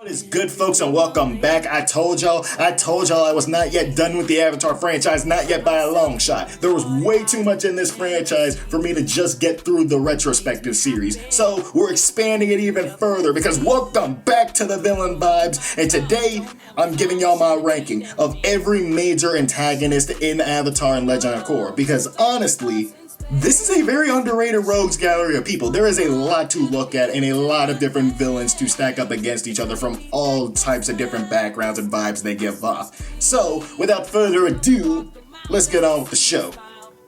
Is good, folks, and welcome back. I told y'all I was not yet done with the Avatar franchise, not yet by a long shot. There was way too much in this franchise for me to just get through the retrospective series. So we're expanding it even further because welcome back to the Villain Vibes, and today I'm giving y'all my ranking of every major antagonist in Avatar and Legend of Korra, because honestly, this is a very underrated rogues gallery of people. There is a lot to look at and a lot of different villains to stack up against each other from all types of different backgrounds and vibes they give off. So, without further ado, let's get on with the show.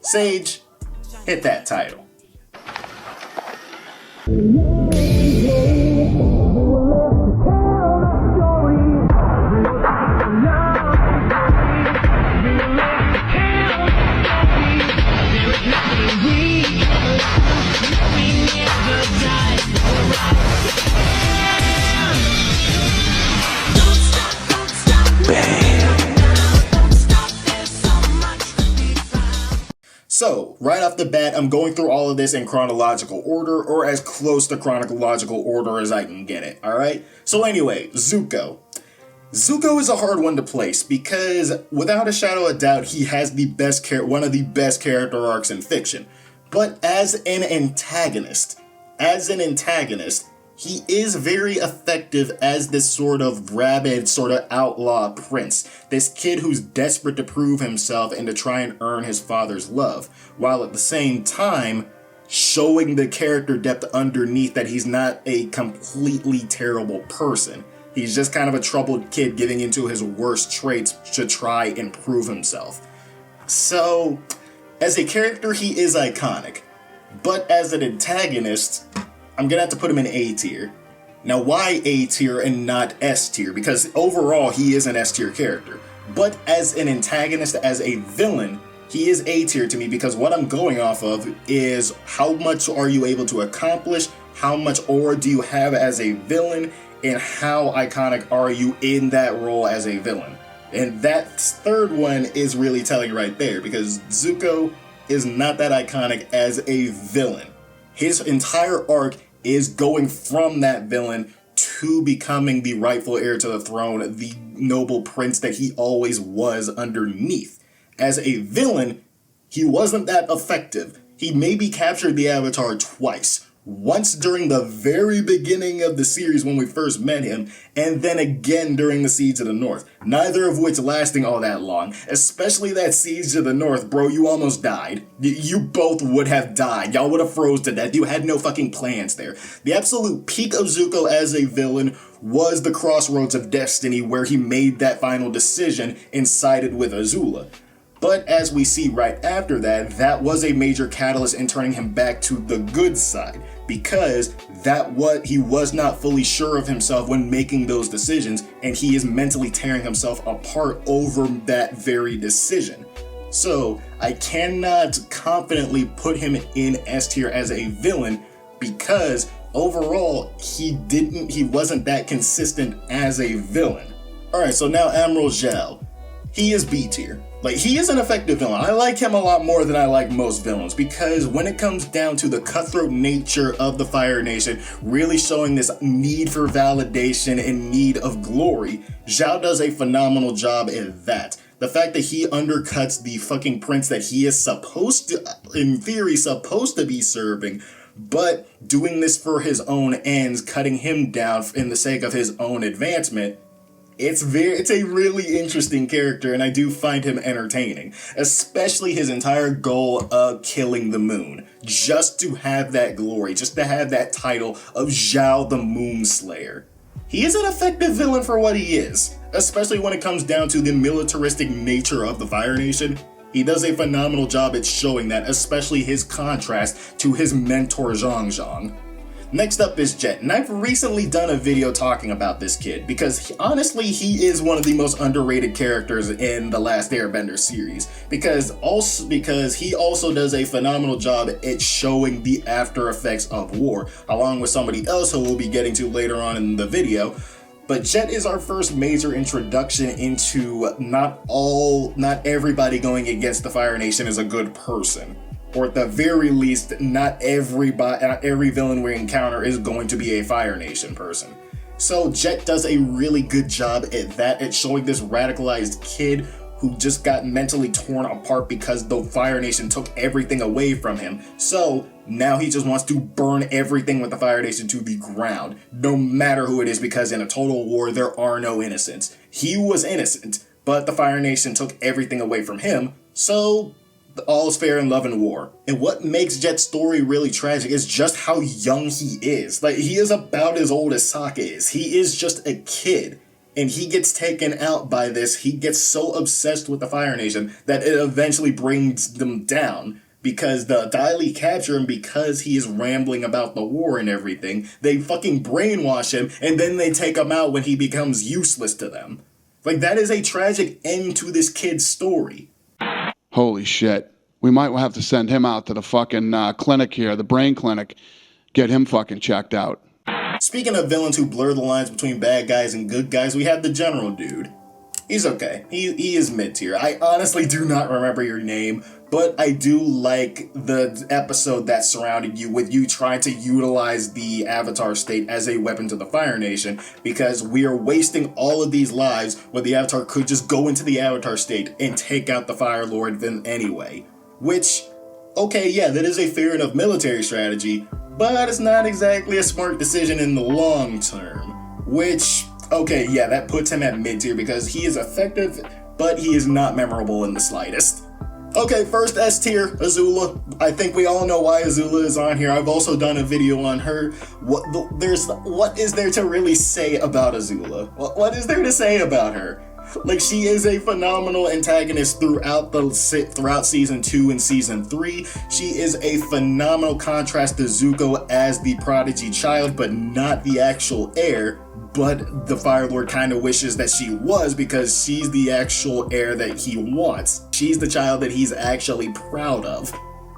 Sage, hit that title. So, right off the bat, I'm going through all of this in chronological order, or as close to chronological order as I can get it, alright? So anyway, Zuko. Zuko is a hard one to place, because without a shadow of doubt, he has one of the best character arcs in fiction. But as an antagonist, he is very effective as this sort of rabid, sort of outlaw prince. This kid who's desperate to prove himself and to try and earn his father's love, while at the same time showing the character depth underneath that he's not a completely terrible person. He's just kind of a troubled kid giving into his worst traits to try and prove himself. So, as a character, he is iconic. But as an antagonist, I'm gonna have to put him in A tier. Now, why A tier and not S tier? Because overall, he is an S tier character. But as an antagonist, as a villain, he is A tier to me because what I'm going off of is how much are you able to accomplish, how much aura do you have as a villain, and how iconic are you in that role as a villain. And that third one is really telling right there because Zuko is not that iconic as a villain. His entire arc is going from that villain to becoming the rightful heir to the throne, the noble prince that he always was underneath. As a villain, he wasn't that effective. He maybe captured the Avatar twice. Once during the very beginning of the series when we first met him, and then again during the Siege of the North. Neither of which lasting all that long. Especially that Siege of the North, bro, you almost died. You both would have died. Y'all would have froze to death. You had no fucking plans there. The absolute peak of Zuko as a villain was the Crossroads of Destiny where he made that final decision and sided with Azula. But as we see right after that, that was a major catalyst in turning him back to the good side, because he was not fully sure of himself when making those decisions, and he is mentally tearing himself apart over that very decision. So I cannot confidently put him in S tier as a villain because overall he wasn't that consistent as a villain. Alright, so now Admiral Zhao. He is B tier. Like, he is an effective villain. I like him a lot more than I like most villains because when it comes down to the cutthroat nature of the Fire Nation, really showing this need for validation and need of glory, Zhao does a phenomenal job at that. The fact that he undercuts the fucking prince that he is in theory, supposed to be serving, but doing this for his own ends, cutting him down in the sake of his own advancement, it's a really interesting character, and I do find him entertaining, especially his entire goal of killing the moon, just to have that glory, just to have that title of Zhao the Moonslayer. He is an effective villain for what he is, especially when it comes down to the militaristic nature of the Fire Nation. He does a phenomenal job at showing that, especially his contrast to his mentor Zhang Zhang. Next up is Jet, and I've recently done a video talking about this kid because honestly he is one of the most underrated characters in the Last Airbender series because he also does a phenomenal job at showing the after effects of war, along with somebody else who we'll be getting to later on in the video. But Jet is our first major introduction into not everybody going against the Fire Nation is a good person. Or at the very least, not every villain we encounter is going to be a Fire Nation person. So Jet does a really good job at that, at showing this radicalized kid who just got mentally torn apart because the Fire Nation took everything away from him. So now he just wants to burn everything with the Fire Nation to the ground, no matter who it is, because in a total war, there are no innocents. He was innocent, but the Fire Nation took everything away from him, so all's fair in love and war. And what makes Jet's story really tragic is just how young he is. Like, he is about as old as Sokka is. He is just a kid. And he gets taken out by this. He gets so obsessed with the Fire Nation that it eventually brings them down. Because the Dai Li capture him because he is rambling about the war and everything. They fucking brainwash him, and then they take him out when he becomes useless to them. Like, that is a tragic end to this kid's story. Holy shit. We might have to send him out to the fucking clinic here, the brain clinic. Get him fucking checked out. Speaking of villains who blur the lines between bad guys and good guys, we have the General dude. He's okay. He is mid-tier. I honestly do not remember your name, but I do like the episode that surrounded you with you trying to utilize the Avatar state as a weapon to the Fire Nation, because we are wasting all of these lives when the Avatar could just go into the Avatar state and take out the Fire Lord then anyway. Which, okay, yeah, that is a fair enough military strategy, but it's not exactly a smart decision in the long term. Which, okay, yeah, that puts him at mid-tier because he is effective, but he is not memorable in the slightest. Okay, first S tier, Azula. I think we all know why Azula is on here. I've also done a video on her. What is there to really say about Azula? What is there to say about her? Like, she is a phenomenal antagonist throughout season 2 and season 3. She is a phenomenal contrast to Zuko as the prodigy child, but not the actual heir. But the Fire Lord kind of wishes that she was, because she's the actual heir that he wants. She's the child that he's actually proud of.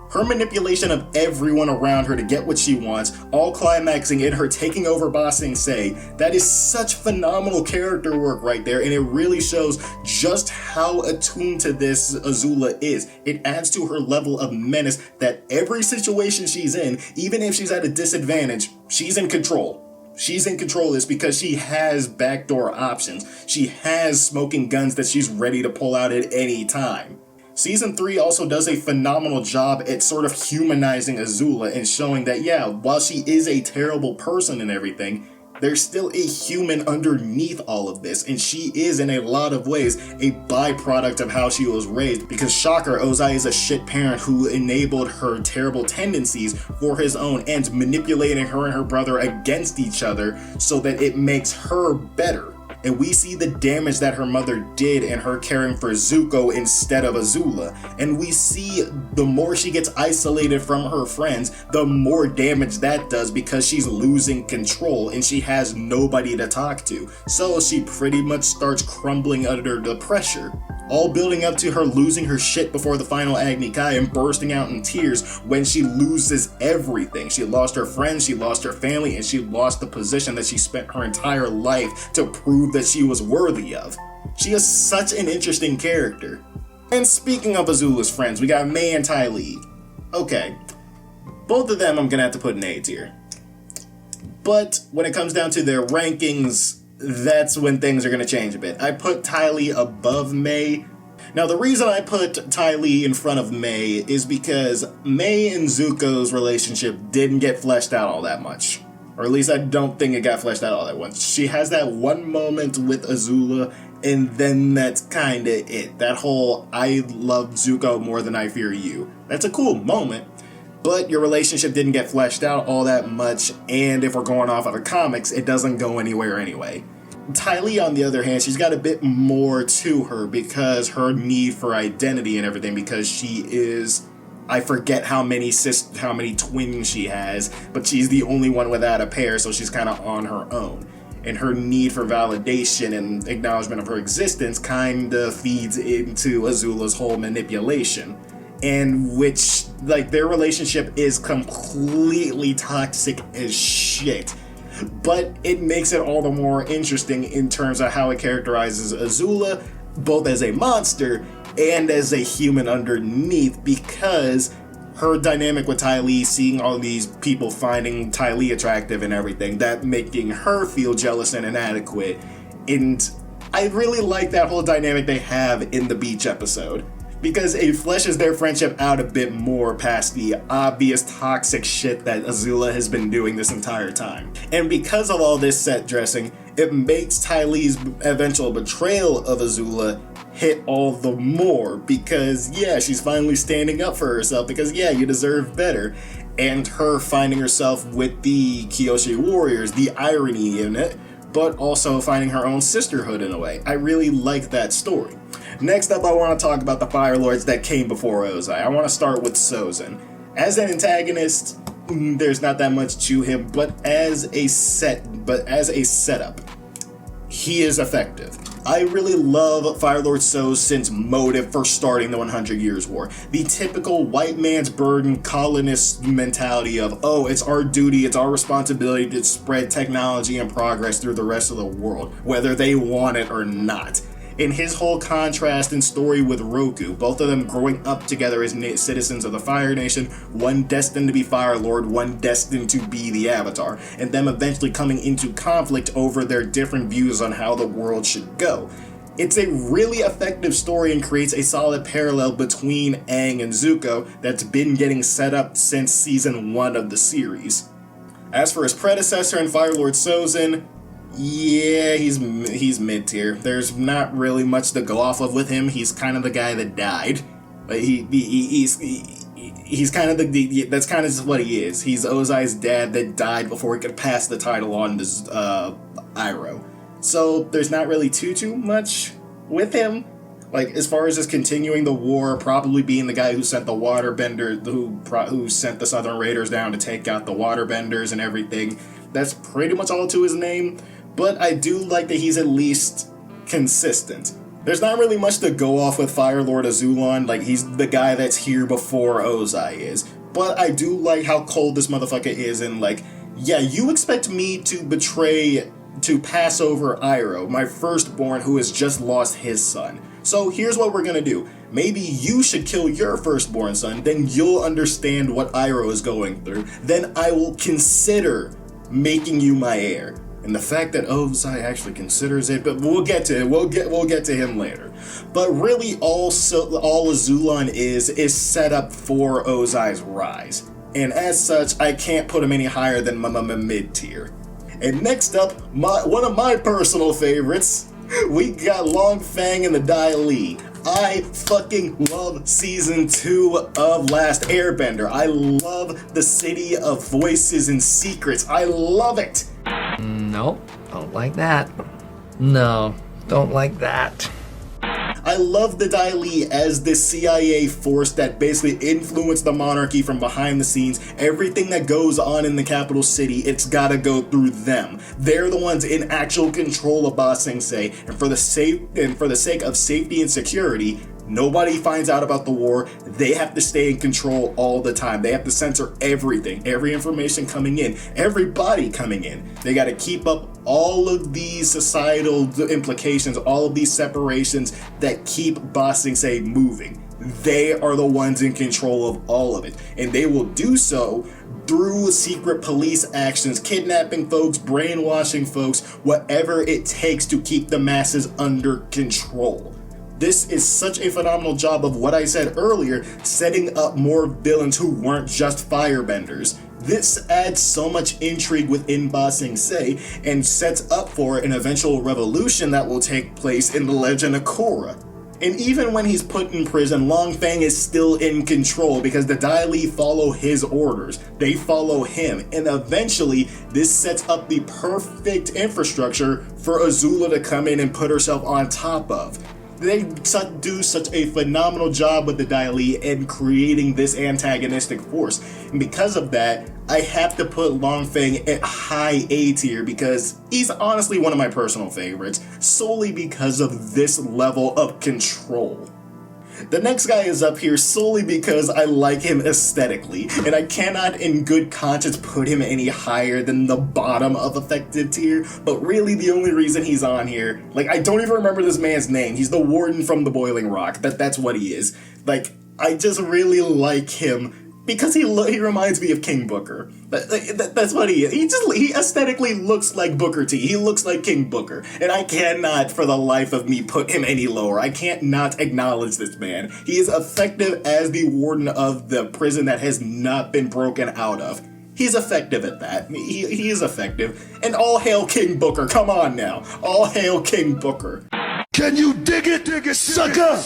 Her manipulation of everyone around her to get what she wants, all climaxing in her taking over Ba Sing Se, that is such phenomenal character work right there, and it really shows just how attuned to this Azula is. It adds to her level of menace that every situation she's in, even if she's at a disadvantage, she's in control. She's in control of this because she has backdoor options. She has smoking guns that she's ready to pull out at any time. Season 3 also does a phenomenal job at sort of humanizing Azula and showing that, yeah, while she is a terrible person and everything, there's still a human underneath all of this, and she is in a lot of ways a byproduct of how she was raised, because shocker, Ozai is a shit parent who enabled her terrible tendencies for his own ends, manipulating her and her brother against each other so that it makes her better. And we see the damage that her mother did in her caring for Zuko instead of Azula. And we see the more she gets isolated from her friends, the more damage that does, because she's losing control and she has nobody to talk to. So she pretty much starts crumbling under the pressure. All building up to her losing her shit before the final Agni Kai and bursting out in tears when she loses everything. She lost her friends, she lost her family, and she lost the position that she spent her entire life to prove that she was worthy of. She is such an interesting character. And speaking of Azula's friends, we got Mai and Ty Lee. Okay, both of them I'm gonna have to put in A tier. But when it comes down to their rankings, that's when things are going to change a bit. I put Ty Lee above Mai. Now, the reason I put Ty Lee in front of Mai is because Mai and Zuko's relationship didn't get fleshed out all that much. Or at least I don't think it got fleshed out all that much. She has that one moment with Azula, and then that's kind of it. That whole, I love Zuko more than I fear you. That's a cool moment. But your relationship didn't get fleshed out all that much, and if we're going off of the comics, it doesn't go anywhere anyway. Ty Lee, on the other hand, she's got a bit more to her because her need for identity and everything, because she is, I forget how many twins she has, but she's the only one without a pair, so she's kind of on her own. And her need for validation and acknowledgement of her existence kind of feeds into Azula's whole manipulation. And which, like, their relationship is completely toxic as shit. But it makes it all the more interesting in terms of how it characterizes Azula, both as a monster and as a human underneath, because her dynamic with Ty Lee, seeing all these people finding Ty Lee attractive and everything, that making her feel jealous and inadequate. And I really like that whole dynamic they have in the beach episode, because it fleshes their friendship out a bit more past the obvious toxic shit that Azula has been doing this entire time. And because of all this set dressing, it makes Ty Lee's eventual betrayal of Azula hit all the more, because yeah, she's finally standing up for herself, because yeah, you deserve better. And her finding herself with the Kyoshi warriors, the irony in it, but also finding her own sisterhood in a way. I really like that story. Next up, I want to talk about the Fire Lords that came before Ozai. I want to start with Sozin. As an antagonist, there's not that much to him, but as a setup, he is effective. I really love Fire Lord Sozin's motive for starting the 100 Years' War. The typical white man's burden colonist mentality of, oh, it's our duty, it's our responsibility to spread technology and progress through the rest of the world, whether they want it or not. In his whole contrast and story with Roku, both of them growing up together as citizens of the Fire Nation, one destined to be Fire Lord, one destined to be the Avatar, and them eventually coming into conflict over their different views on how the world should go. It's a really effective story and creates a solid parallel between Aang and Zuko that's been getting set up since season 1 of the series. As for his predecessor in Fire Lord Sozin, yeah, he's mid-tier. There's not really much to go off of with him. He's kind of the guy that died. He's kind of that's kind of just what he is. He's Ozai's dad that died before he could pass the title on to Iroh. So there's not really too much with him. Like, as far as just continuing the war, probably being the guy who sent the waterbender, who sent the Southern Raiders down to take out the waterbenders and everything. That's pretty much all to his name. But I do like that he's at least consistent. There's not really much to go off with Fire Lord Azulon, like he's the guy that's here before Ozai is. But I do like how cold this motherfucker is, and like, yeah, you expect me to pass over Iroh, my firstborn who has just lost his son. So here's what we're gonna do. Maybe you should kill your firstborn son, then you'll understand what Iroh is going through. Then I will consider making you my heir. And the fact that Ozai actually considers it, but we'll get to it. We'll get to him later. But really, all Azulon is set up for Ozai's rise, and as such, I can't put him any higher than mid tier. And next up, one of my personal favorites, we got Long Fang and the Dai Li. I fucking love season 2 of Last Airbender. I love the City of Voices and Secrets. I love it. No, don't like that. No, don't like that. I love the Dai Li as this CIA force that basically influenced the monarchy from behind the scenes. Everything that goes on in the capital city, it's gotta go through them. They're the ones in actual control of Ba Sing Se, and for the sake of safety and security, nobody finds out about the war. They have to stay in control all the time. They have to censor everything, every information coming in, everybody coming in. They got to keep up all of these societal implications, all of these separations that keep Ba Sing Se moving. They are the ones in control of all of it, and they will do so through secret police actions, kidnapping folks, brainwashing folks, whatever it takes to keep the masses under control. This is such a phenomenal job of what I said earlier, setting up more villains who weren't just firebenders. This adds so much intrigue within Ba Sing Se and sets up for an eventual revolution that will take place in the Legend of Korra. And even when he's put in prison, Long Fang is still in control because the Dai Li follow his orders. They follow him, and eventually this sets up the perfect infrastructure for Azula to come in and put herself on top of. They do such a phenomenal job with the Dai Li in creating this antagonistic force. And because of that, I have to put Long Fang at high A tier because he's honestly one of my personal favorites, solely because of this level of control. The next guy is up here solely because I like him aesthetically, and I cannot in good conscience put him any higher than the bottom of effective tier, but really the only reason he's on here, like, I don't even remember this man's name. He's the warden from the Boiling Rock. That's what he is. Like, I just really like him Because he reminds me of King Booker. That's what he is. He aesthetically looks like Booker T. He looks like King Booker. And I cannot, for the life of me, put him any lower. I can't not acknowledge this man. He is effective as the warden of the prison that has not been broken out of. He's effective at that. He is effective. And all hail King Booker. Come on now. All hail King Booker. Can you dig it, sucker?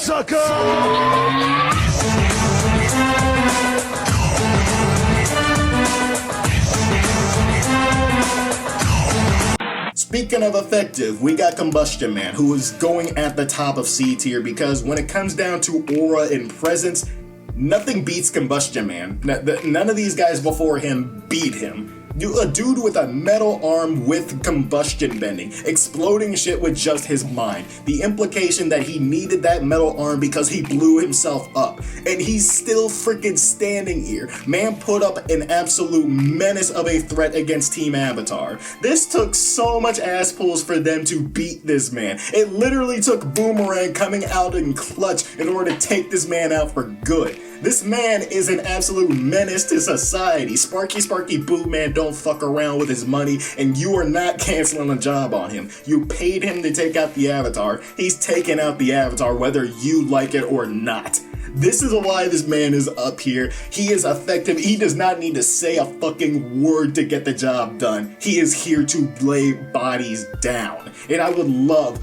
Speaking of effective, we got Combustion Man, who is going at the top of C tier because when it comes down to aura and presence, nothing beats Combustion Man. None of these guys before him beat him. A dude with a metal arm with combustion bending, exploding shit with just his mind. The implication that he needed that metal arm because he blew himself up. And he's still freaking standing here. Man put up an absolute menace of a threat against Team Avatar. This took so much ass pulls for them to beat this man. It literally took Boomerang coming out in clutch in order to take this man out for good. This man is an absolute menace to society. Sparky Boo Man don't fuck around with his money, and you are not canceling a job on him. You paid him to take out the Avatar. He's taking out the Avatar whether you like it or not. This is why this man is up here. He is effective. He does not need to say a fucking word to get the job done. He is here to lay bodies down. And I would love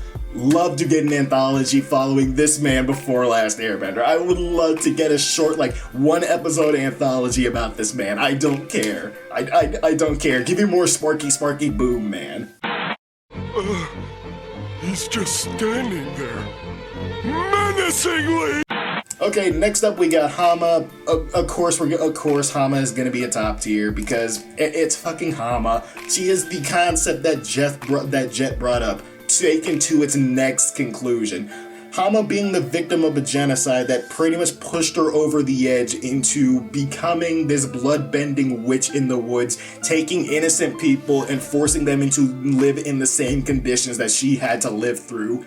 to get an anthology following this man before Last Airbender. I would love to get a short, like, 1-episode anthology about this man. I don't care. I don't care. Give me more Sparky Boom, man. He's just standing there, menacingly. Okay, next up we got Hama. Of course, Hama is gonna be a top tier because it's fucking Hama. She is the concept that Jet brought up, taken to its next conclusion. Hama being the victim of a genocide that pretty much pushed her over the edge into becoming this blood-bending witch in the woods, taking innocent people and forcing them to live in the same conditions that she had to live through.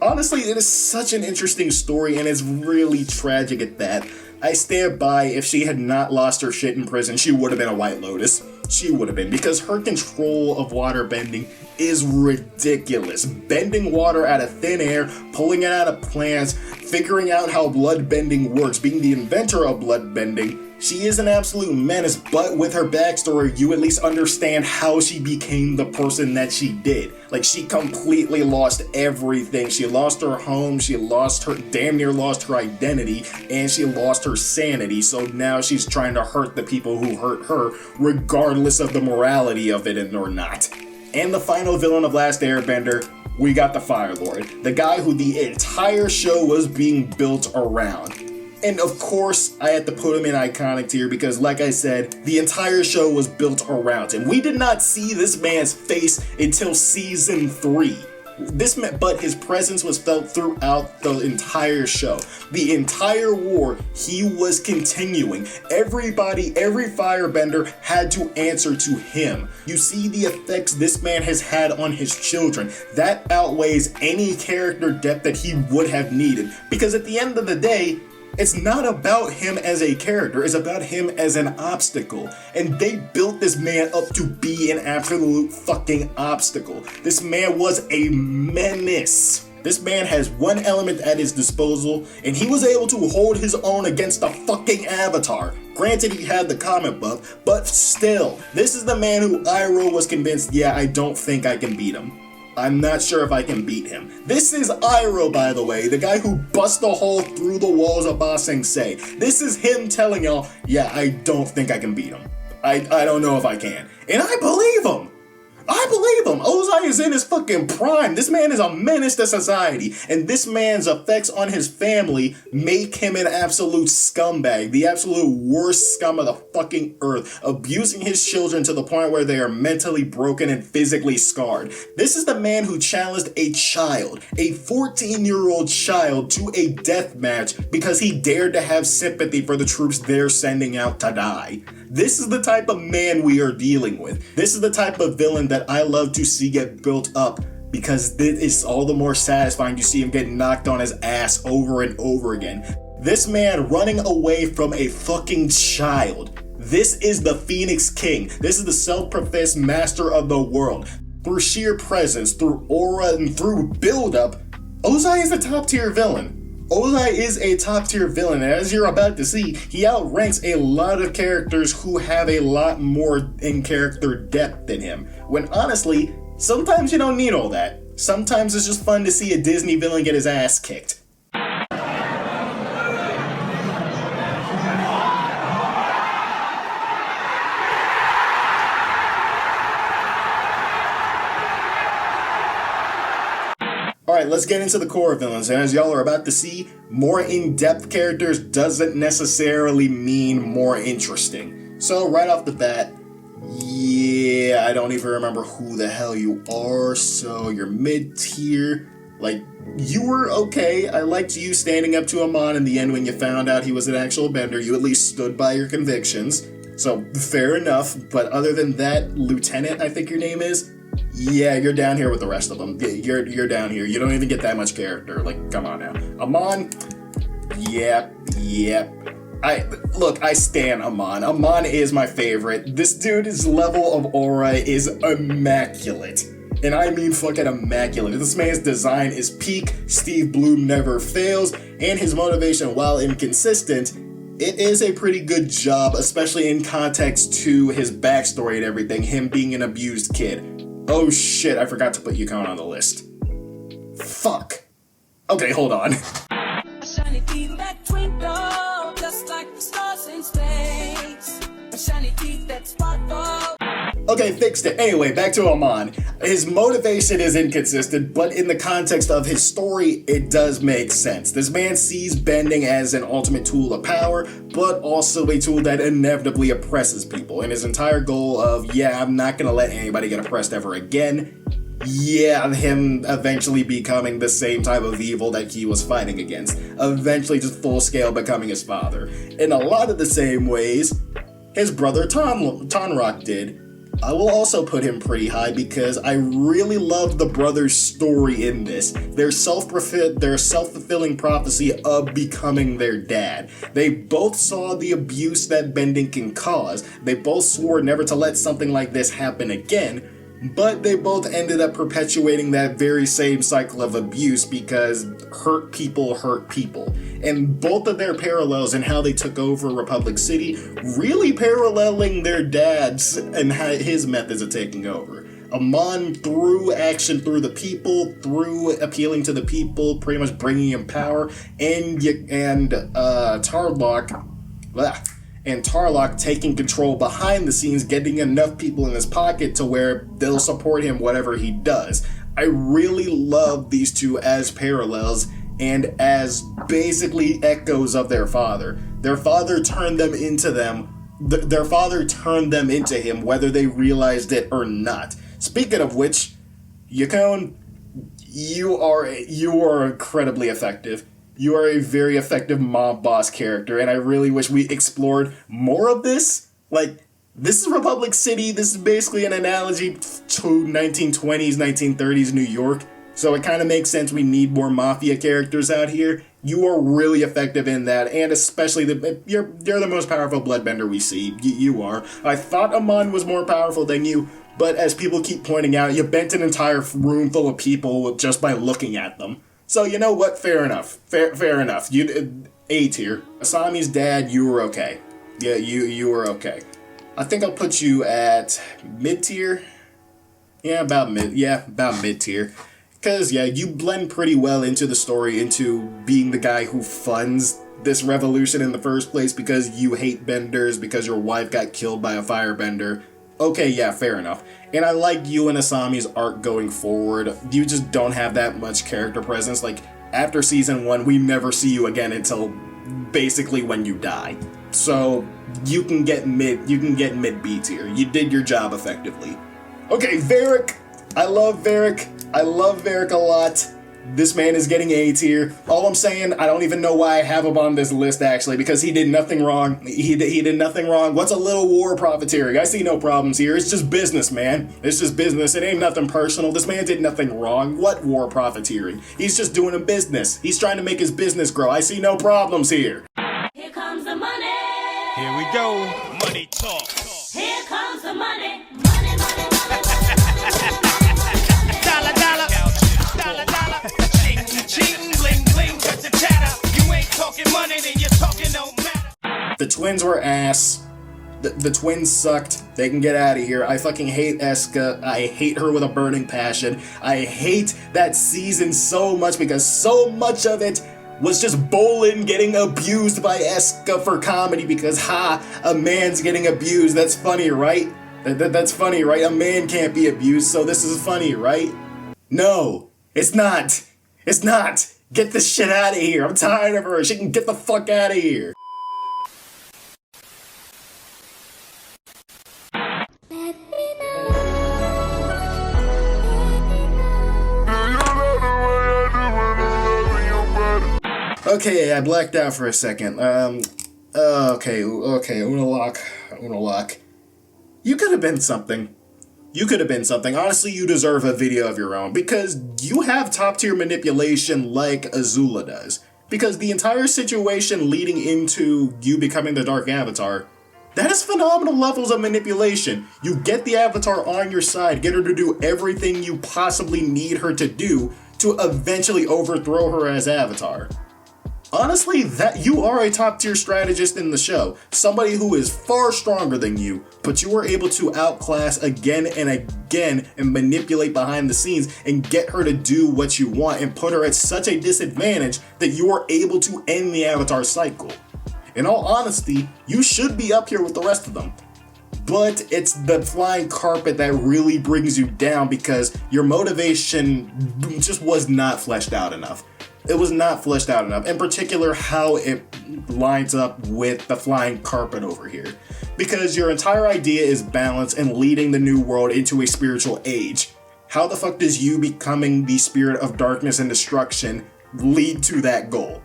Honestly, it is such an interesting story, and it's really tragic at that. I stand by, if she had not lost her shit in prison, she would have been a White Lotus. She would have been, because her control of water bending is ridiculous. Bending water out of thin air, pulling it out of plants, figuring out how blood bending works, being the inventor of blood bending. She is an absolute menace, but with her backstory, you at least understand how she became the person that she did. Like, she completely lost everything. She lost her home, damn near lost her identity, and she lost her sanity. So now she's trying to hurt the people who hurt her, regardless of the morality of it or not. And the final villain of Last Airbender, we got the Fire Lord, the guy who the entire show was being built around. And of course, I had to put him in iconic tier because, like I said, the entire show was built around him. We did not see this man's face until season 3. But his presence was felt throughout the entire show. The entire war, he was continuing. Every firebender had to answer to him. You see the effects this man has had on his children. That outweighs any character depth that he would have needed. Because at the end of the day, it's not about him as a character, it's about him as an obstacle. And they built this man up to be an absolute fucking obstacle. This man was a menace. This man has one element at his disposal, and he was able to hold his own against the fucking Avatar. Granted, he had the comic buff, but still, this is the man who Iroh was convinced, yeah, I don't think I can beat him. I'm not sure if I can beat him. This is Iroh, by the way, the guy who bust a hole through the walls of Ba Sing Se. This is him telling y'all, yeah, I don't think I can beat him. I don't know if I can. And I believe him. Ozai is in his fucking prime. This man is a menace to society. And this man's effects on his family make him an absolute scumbag. The absolute worst scum of the fucking earth. Abusing his children to the point where they are mentally broken and physically scarred. This is the man who challenged a child, a 14-year-old child, to a death match because he dared to have sympathy for the troops they're sending out to die. This is the type of man we are dealing with. This is the type of villain that I love to see get built up because it's all the more satisfying to see him get knocked on his ass over and over again. This man running away from a fucking child. This is the Phoenix King. This is the self-professed master of the world. Through sheer presence, through aura, and through build-up, Ozai is a top-tier villain. Ozai is a top-tier villain, and as you're about to see, he outranks a lot of characters who have a lot more in character depth than him. When honestly, sometimes you don't need all that. Sometimes it's just fun to see a Disney villain get his ass kicked. Alright, let's get into the core villains, and as y'all are about to see, more in-depth characters doesn't necessarily mean more interesting. So right off the bat, yeah, I don't even remember who the hell you are, so you're mid-tier. Like, you were okay. I liked you standing up to Amon in the end when you found out he was an actual bender. You at least stood by your convictions. So, fair enough, but other than that, Lieutenant, I think your name is, yeah, you're down here with the rest of them. You're down here. You don't even get that much character. Like, come on now. Amon, yep. I stan Amon. Amon is my favorite. This dude's level of aura is immaculate. And I mean fucking immaculate. This man's design is peak, Steve Bloom never fails, and his motivation, while inconsistent, it is a pretty good job, especially in context to his backstory and everything, him being an abused kid. Oh shit, I forgot to put Yukon on the list. Fuck. Okay, hold on. Shiny teeth that twinkle, just like the stars in space. Shiny teeth that sparkle. Okay, fixed it. Anyway, back to Amon. His motivation is inconsistent, but in the context of his story, it does make sense. This man sees bending as an ultimate tool of power, but also a tool that inevitably oppresses people. And his entire goal of, yeah, I'm not gonna let anybody get oppressed ever again, yeah, him eventually becoming the same type of evil that he was fighting against. Eventually just full scale becoming his father. In a lot of the same ways, his brother Tonrock did. I will also put him pretty high because I really love the brothers' story in this. Their self-fulfilling prophecy of becoming their dad. They both saw the abuse that bending can cause. They both swore never to let something like this happen again, but they both ended up perpetuating that very same cycle of abuse because hurt people hurt people. And both of their parallels in how they took over Republic City really paralleling their dad's and his methods of taking over. Amon, through action through the people, through appealing to the people, pretty much bringing in power, and Tarlock taking control behind the scenes, getting enough people in his pocket to where they'll support him whatever he does. I really love these two as parallels and as basically echoes of their father. Their father turned them into him whether they realized it or not. Speaking of which, Yukon, you are incredibly effective. You are a very effective mob boss character, and I really wish we explored more of this. Like, this is Republic City. This is basically an analogy to 1920s, 1930s New York. So it kind of makes sense we need more mafia characters out here. You are really effective in that, and especially you're the most powerful bloodbender we see. You are. I thought Amon was more powerful than you, but as people keep pointing out, you bent an entire room full of people just by looking at them. So you know what? Fair enough. Fair enough. You A tier. Asami's dad, you were okay. Yeah, you were okay. I think I'll put you at mid tier. Yeah, about mid tier. Because, yeah, you blend pretty well into the story, into being the guy who funds this revolution in the first place because you hate benders, because your wife got killed by a firebender. Okay, yeah, fair enough. And I like you and Asami's arc going forward. You just don't have that much character presence. Like, after season 1, we never see you again until basically when you die. So, you can get mid B tier. You did your job effectively. Okay, Varrik. I love Varrik a lot. This man is getting A tier. All I'm saying, I don't even know why I have him on this list, actually, because he did nothing wrong. He did nothing wrong. What's a little war profiteering? I see no problems here. It's just business, man. It's just business. It ain't nothing personal. This man did nothing wrong. What war profiteering? He's just doing a business. He's trying to make his business grow. I see no problems here. Here comes the money. Here we go. Money talk. Here comes the money. Money, money, money, money. Dollar, dollar. Dollar, dollar. Ching, ching, bling, bling. Cut the chatter. You ain't talking money, then you're talking no matter. The twins were ass. The twins sucked. They can get out of here. I fucking hate Eska. I hate her with a burning passion. I hate that season so much because so much of it was just Bolin getting abused by Eska for comedy because, a man's getting abused. That's funny, right? That's funny, right? A man can't be abused, so this is funny, right? No, it's not. It's not. Get this shit out of here. I'm tired of her. She can get the fuck out of here. Okay, I blacked out for a second. Okay, Unalak. You could have been something. You could have been something. Honestly, you deserve a video of your own, because you have top-tier manipulation like Azula does. Because the entire situation leading into you becoming the Dark Avatar, that is phenomenal levels of manipulation. You get the Avatar on your side, get her to do everything you possibly need her to do to eventually overthrow her as Avatar. Honestly, that you are a top-tier strategist in the show. Somebody who is far stronger than you, but you were able to outclass again and again and manipulate behind the scenes and get her to do what you want and put her at such a disadvantage that you are able to end the Avatar cycle. In all honesty, you should be up here with the rest of them. But it's the flying carpet that really brings you down because your motivation just was not fleshed out enough. It was not fleshed out enough. In particular, how it lines up with the flying carpet over here. Because your entire idea is balance and leading the new world into a spiritual age. How the fuck does you becoming the spirit of darkness and destruction lead to that goal?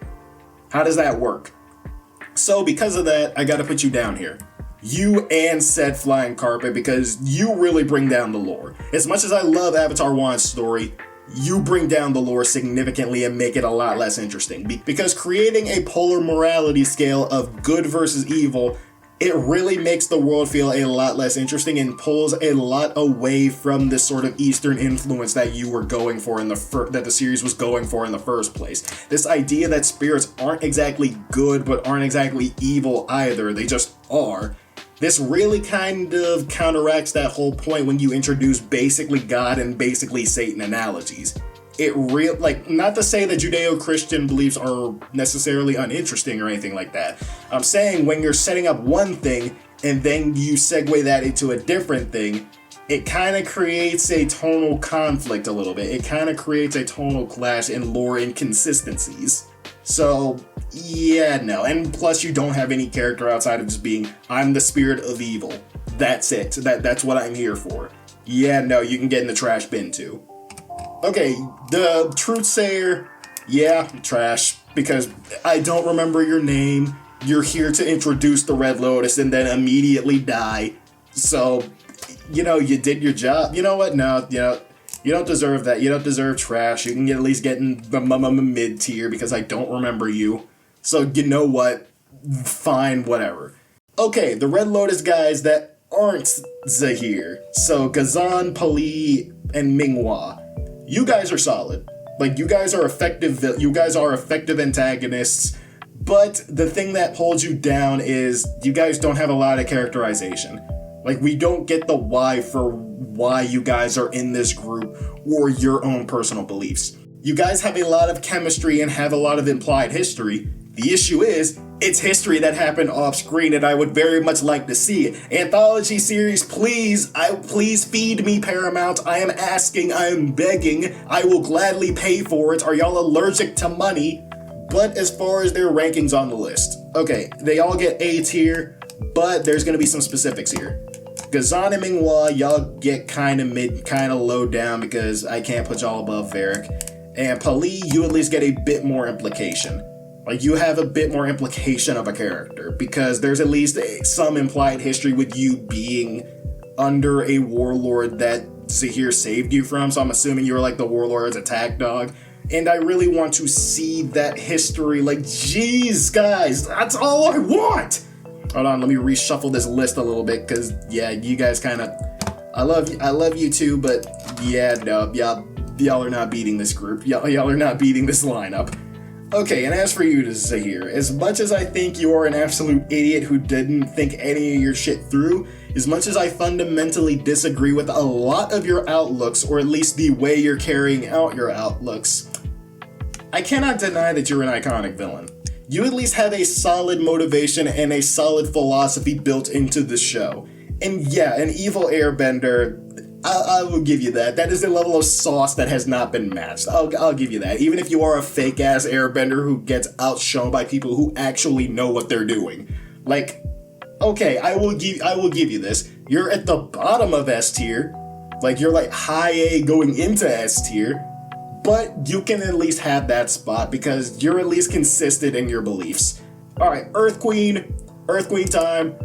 How does that work? So because of that, I gotta put you down here. You and said flying carpet, because you really bring down the lore. As much as I love Avatar 1's story, you bring down the lore significantly and make it a lot less interesting. Because creating a polar morality scale of good versus evil, it really makes the world feel a lot less interesting and pulls a lot away from this sort of Eastern influence that you were going for in that the series was going for in the first place. This idea that spirits aren't exactly good but aren't exactly evil either, they just are. This really kind of counteracts that whole point when you introduce basically God and basically Satan analogies. Not to say that Judeo-Christian beliefs are necessarily uninteresting or anything like that. I'm saying when you're setting up one thing and then you segue that into a different thing, it kind of creates a tonal conflict a little bit. It kind of creates a tonal clash and lore inconsistencies. So, yeah, no. And plus, you don't have any character outside of just being, I'm the spirit of evil. That's it. That's what I'm here for. Yeah, no, you can get in the trash bin too. Okay, the truth sayer, yeah, trash. Because I don't remember your name. You're here to introduce the Red Lotus and then immediately die. So, you did your job. You know what? No, you don't deserve that. You don't deserve trash. You can at least get in the mid tier because I don't remember you. So you know what? Fine, whatever. Okay, the Red Lotus guys that aren't Zahir. So Ghazan, Pali, and Minghua. You guys are solid. You guys are effective. You guys are effective antagonists. But the thing that holds you down is you guys don't have a lot of characterization. We don't get the why for why you guys are in this group or your own personal beliefs. You guys have a lot of chemistry and have a lot of implied history. The issue is, it's history that happened off screen and I would very much like to see it. Anthology series, please feed me, Paramount. I am asking, I am begging. I will gladly pay for it. Are y'all allergic to money? But as far as their rankings on the list, okay, they all get A tier, but there's gonna be some specifics here. Ghazan and Minghua, y'all get kind of mid, kind of low down because I can't put y'all above Varrik. And Pali, you at least get a bit more implication. Like, you have a bit more implication of a character, because there's at least some implied history with you being under a warlord that Zahir saved you from, so I'm assuming you were like the warlord's attack dog. And I really want to see that history. Like, jeez, guys, that's all I want! Hold on, let me reshuffle this list a little bit, because, yeah, you guys kind of... I love you too, but, yeah, no, y'all are not beating this group. Y'all are not beating this lineup. Okay, and as for you, Zahir, as much as I think you are an absolute idiot who didn't think any of your shit through, as much as I fundamentally disagree with a lot of your outlooks, or at least the way you're carrying out your outlooks, I cannot deny that you're an iconic villain. You at least have a solid motivation and a solid philosophy built into the show. And yeah, an evil airbender, I will give you that. That is a level of sauce that has not been matched. I'll give you that. Even if you are a fake-ass airbender who gets outshone by people who actually know what they're doing. Like, okay, I will give you this. You're at the bottom of S tier. Like, you're like high A going into S tier. But you can at least have that spot because you're at least consistent in your beliefs. Alright, Earth Queen time.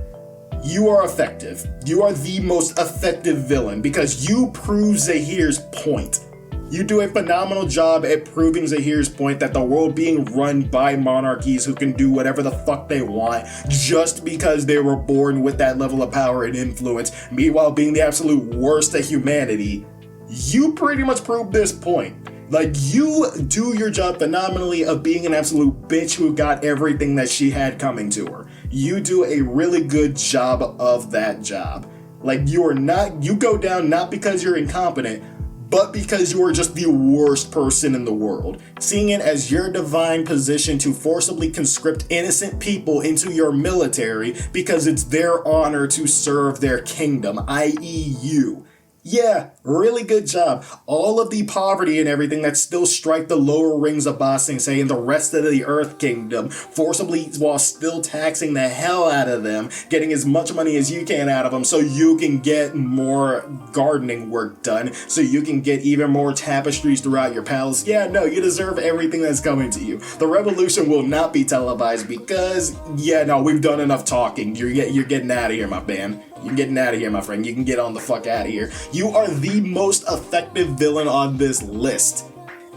You are effective. You are the most effective villain because you prove Zahir's point. You do a phenomenal job at proving Zahir's point that the world being run by monarchies who can do whatever the fuck they want just because they were born with that level of power and influence, meanwhile being the absolute worst of humanity. You pretty much proved this point. Like, you do your job phenomenally of being an absolute bitch who got everything that she had coming to her. You do a really good job of that job. Like, you go down not because you're incompetent, but because you are just the worst person in the world. Seeing it as your divine position to forcibly conscript innocent people into your military because it's their honor to serve their kingdom, i.e. you. Yeah, really good job. All of the poverty and everything that still strike the lower rings of Ba Sing Se and the rest of the Earth Kingdom, forcibly while still taxing the hell out of them, getting as much money as you can out of them so you can get more gardening work done, so you can get even more tapestries throughout your palace. Yeah, no, you deserve everything that's coming to you. The revolution will not be televised because, yeah, no, we've done enough talking. You're getting out of here, my man. You're getting out of here, my friend. You can get on the fuck out of here. You are the most effective villain on this list.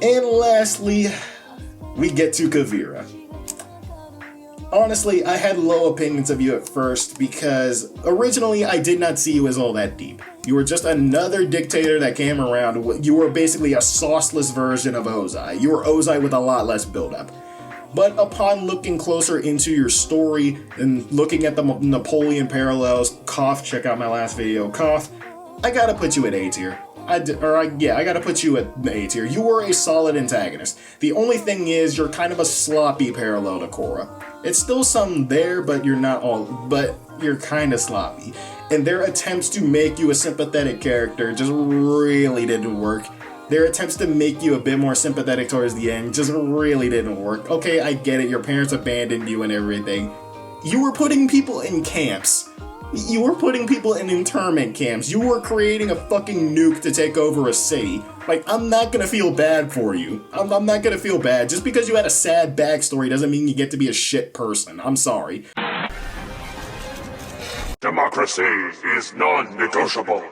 And lastly, we get to Kavira. Honestly, I had low opinions of you at first because originally I did not see you as all that deep. You were just another dictator that came around. You were basically a sauceless version of Ozai. You were Ozai with a lot less buildup. But upon looking closer into your story and looking at the Napoleon parallels, cough, check out my last video, cough, I gotta put you at A tier. I gotta put you at A tier. You were a solid antagonist. The only thing is, you're kind of a sloppy parallel to Korra. It's still some there, but you're kind of sloppy. And their attempts to make you a sympathetic character just really didn't work. Their attempts to make you a bit more sympathetic towards the end just really didn't work. Okay, I get it, your parents abandoned you and everything. You were putting people in camps. You were putting people in internment camps. You were creating a fucking nuke to take over a city. Like, I'm not gonna feel bad for you. I'm not gonna feel bad. Just because you had a sad backstory doesn't mean you get to be a shit person. I'm sorry. Democracy is non-negotiable.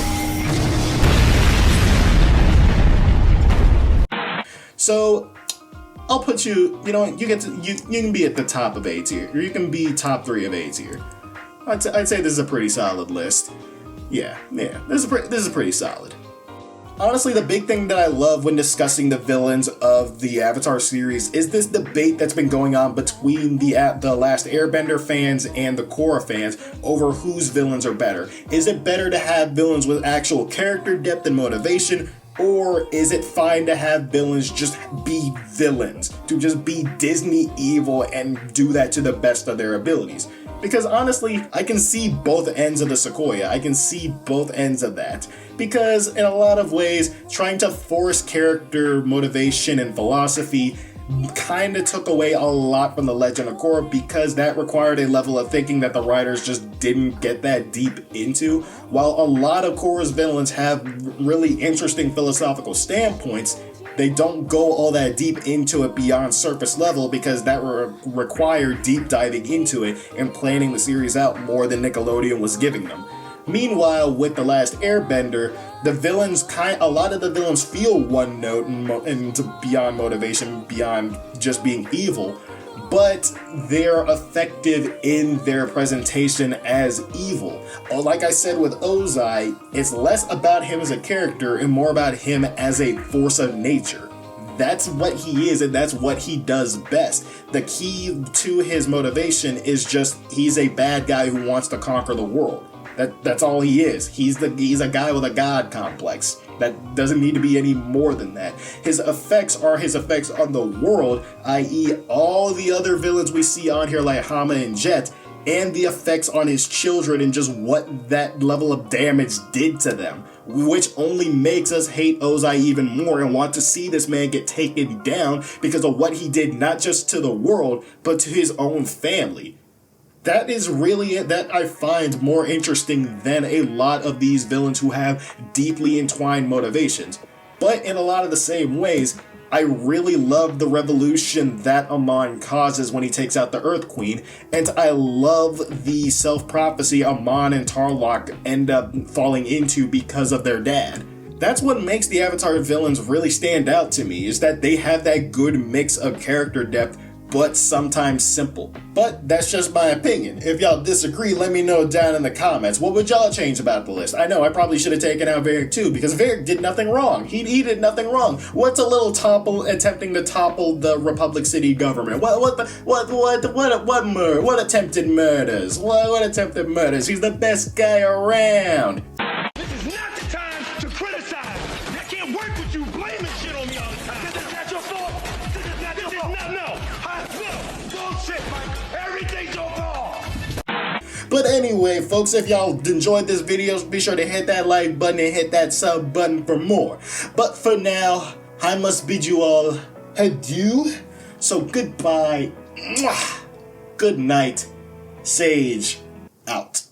So, I'll put you, you know, you can be at the top of A tier, or you can be top 3 of A tier. I'd say this is a pretty solid list. Yeah, this is pretty solid. Honestly, the big thing that I love when discussing the villains of the Avatar series is this debate that's been going on between the Last Airbender fans and the Korra fans over whose villains are better. Is it better to have villains with actual character depth and motivation, or is it fine to have villains just be villains, to just be Disney evil and do that to the best of their abilities? Because honestly, I can see both ends of the Sequoia. I can see both ends of that. Because in a lot of ways, trying to force character motivation and philosophy kind of took away a lot from The Legend of Korra because that required a level of thinking that the writers just didn't get that deep into. While a lot of Korra's villains have really interesting philosophical standpoints, They don't go all that deep into it beyond surface level because that required deep diving into it and planning the series out more than Nickelodeon was giving them. Meanwhile, with The Last Airbender, a lot of the villains feel one note and beyond motivation, beyond just being evil, but they're effective in their presentation as evil. Like I said with Ozai, it's less about him as a character and more about him as a force of nature. That's what he is, and that's what he does best. The key to his motivation is just he's a bad guy who wants to conquer the world. That's all he is. He's a guy with a god complex. That doesn't need to be any more than that. His effects are his effects on the world, i.e. all the other villains we see on here like Hama and Jet, and the effects on his children and just what that level of damage did to them, which only makes us hate Ozai even more and want to see this man get taken down because of what he did not just to the world, but to his own family. That is really it that I find more interesting than a lot of these villains who have deeply entwined motivations. But in a lot of the same ways, I really love the revolution that Amon causes when he takes out the Earth Queen, and I love the self-prophecy Amon and Tarlok end up falling into because of their dad. That's what makes the Avatar villains really stand out to me, is that they have that good mix of character depth but sometimes simple. But that's just my opinion. If y'all disagree, let me know down in the comments. What would y'all change about the list? I know I probably should have taken out Varrik too, because Varrik did nothing wrong. He did nothing wrong. What's a little attempting to topple the Republic City government? What attempted murders? What attempted murders? He's the best guy around. This is not the time to criticize. I can't work with you blaming shit on me all the time. This is not your fault. This is not your fault. No. Bullshit, Mike. Everything's your fault. But anyway, folks, if y'all enjoyed this video, be sure to hit that like button and hit that sub button for more. But for now, I must bid you all adieu. So goodbye. Good night. Sage out.